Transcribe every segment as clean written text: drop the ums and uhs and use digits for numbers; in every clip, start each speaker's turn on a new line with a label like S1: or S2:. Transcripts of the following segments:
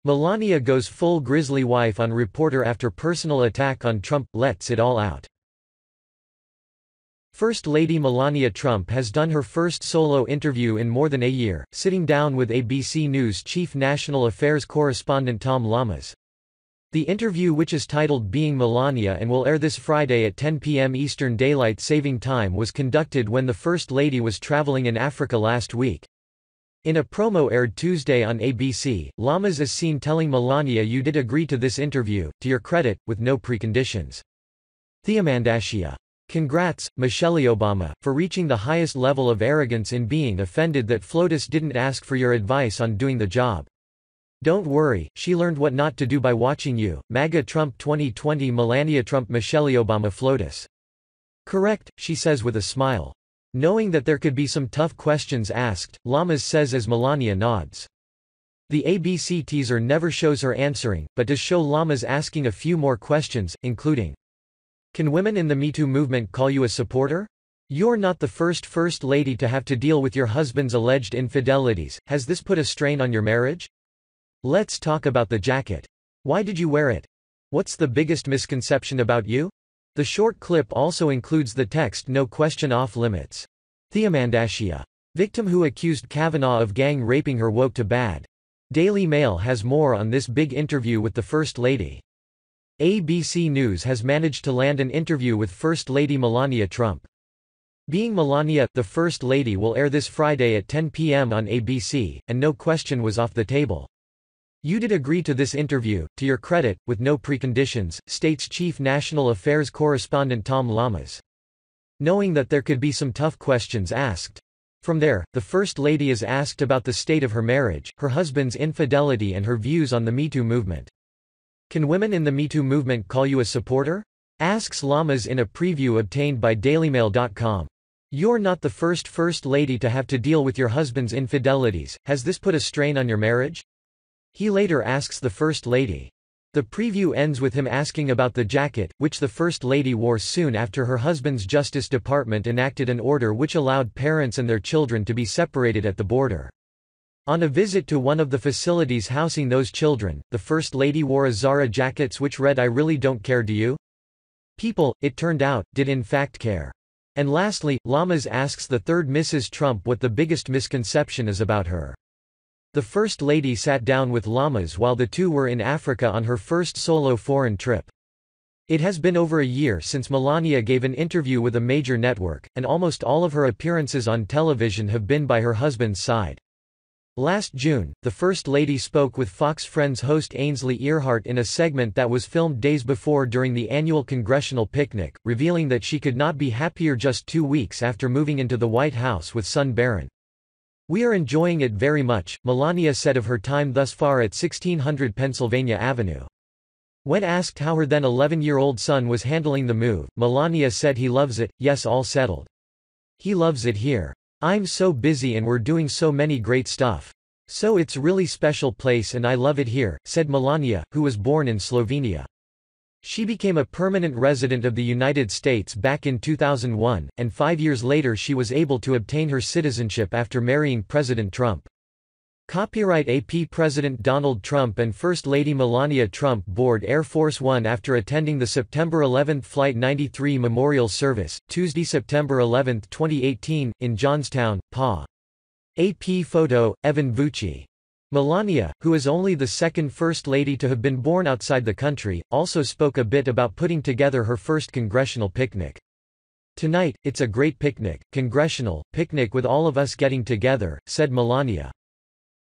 S1: Melania goes full Grizzly-Wife on reporter after personal attack on Trump, lets it all out. First Lady Melania Trump has done her first solo interview in more than a year, sitting down with ABC News chief national affairs correspondent Tom Llamas. The interview, which is titled Being Melania and will air this Friday at 10 p.m. Eastern Daylight Saving Time, was conducted when the First Lady was traveling in Africa last week. In a promo aired Tuesday on ABC, Llamas is seen telling Melania, "You did agree to this interview, to your credit, with no preconditions. Thiamandashia. Congrats, Michelle Obama, for reaching the highest level of arrogance in being offended that FLOTUS didn't ask for your advice on doing the job. Don't worry, she learned what not to do by watching you." MAGA Trump 2020 Melania Trump Michelle Obama FLOTUS. Correct, she says with a smile. Knowing that there could be some tough questions asked, Llamas says as Melania nods. The ABC teaser never shows her answering, but does show Llamas asking a few more questions, including, "Can women in the Me Too movement call you a supporter? You're not the First Lady to have to deal with your husband's alleged infidelities. Has this put a strain on your marriage? Let's talk about the jacket. Why did you wear it? What's the biggest misconception about you?" The short clip also includes the text "No question off limits. Thiamandashia. Victim who accused Kavanaugh of gang raping her woke to bad." Daily Mail has more on this big interview with the First Lady. ABC News has managed to land an interview with First Lady Melania Trump. Being Melania, the First Lady will air this Friday at 10 p.m. on ABC, and no question was off the table. "You did agree to this interview, to your credit, with no preconditions," states chief national affairs correspondent Tom Llamas. Knowing that there could be some tough questions asked. From there, the First Lady is asked about the state of her marriage, her husband's infidelity and her views on the Me Too movement. "Can women in the Me Too movement call you a supporter?" asks Llamas in a preview obtained by dailymail.com. "You're not the First Lady to have to deal with your husband's infidelities. Has this put a strain on your marriage?" He later asks the First Lady. The preview ends with him asking about the jacket, which the First Lady wore soon after her husband's Justice Department enacted an order which allowed parents and their children to be separated at the border. On a visit to one of the facilities housing those children, the First Lady wore a Zara jacket which read, "I really don't care, do you?" People, it turned out, did in fact care. And lastly, Llamas asks the third Mrs. Trump what the biggest misconception is about her. The First Lady sat down with Llamas while the two were in Africa on her first solo foreign trip. It has been over a year since Melania gave an interview with a major network, and almost all of her appearances on television have been by her husband's side. Last June, the First Lady spoke with Fox Friends host Ainsley Earhart in a segment that was filmed days before during the annual congressional picnic, revealing that she could not be happier just 2 weeks after moving into the White House with son Barron. "We are enjoying it very much," Melania said of her time thus far at 1600 Pennsylvania Avenue. When asked how her then 11-year-old son was handling the move, Melania said, "He loves it, yes, all settled. He loves it here. I'm so busy and we're doing so many great stuff. So it's really special place and I love it here," said Melania, who was born in Slovenia. She became a permanent resident of the United States back in 2001, and 5 years later she was able to obtain her citizenship after marrying President Trump. Copyright AP President Donald Trump and First Lady Melania Trump board Air Force One after attending the September 11 Flight 93 memorial service, Tuesday, September 11, 2018, in Johnstown, PA. AP photo, Evan Vucci. Melania, who is only the second First Lady to have been born outside the country, also spoke a bit about putting together her first congressional picnic. "Tonight, it's a great picnic, congressional picnic with all of us getting together," said Melania.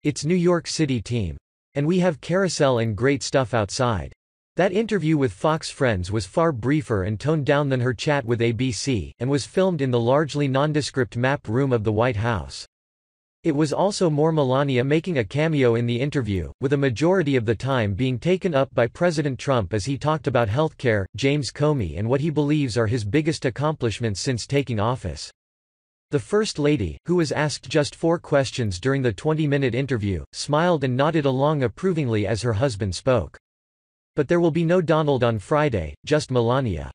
S1: "It's New York City team. And we have carousel and great stuff outside." That interview with Fox Friends was far briefer and toned down than her chat with ABC, and was filmed in the largely nondescript map room of the White House. It was also more Melania making a cameo in the interview, with a majority of the time being taken up by President Trump as he talked about healthcare, James Comey, and what he believes are his biggest accomplishments since taking office. The First Lady, who was asked just 4 questions during the 20-minute interview, smiled and nodded along approvingly as her husband spoke. But there will be no Donald on Friday, just Melania.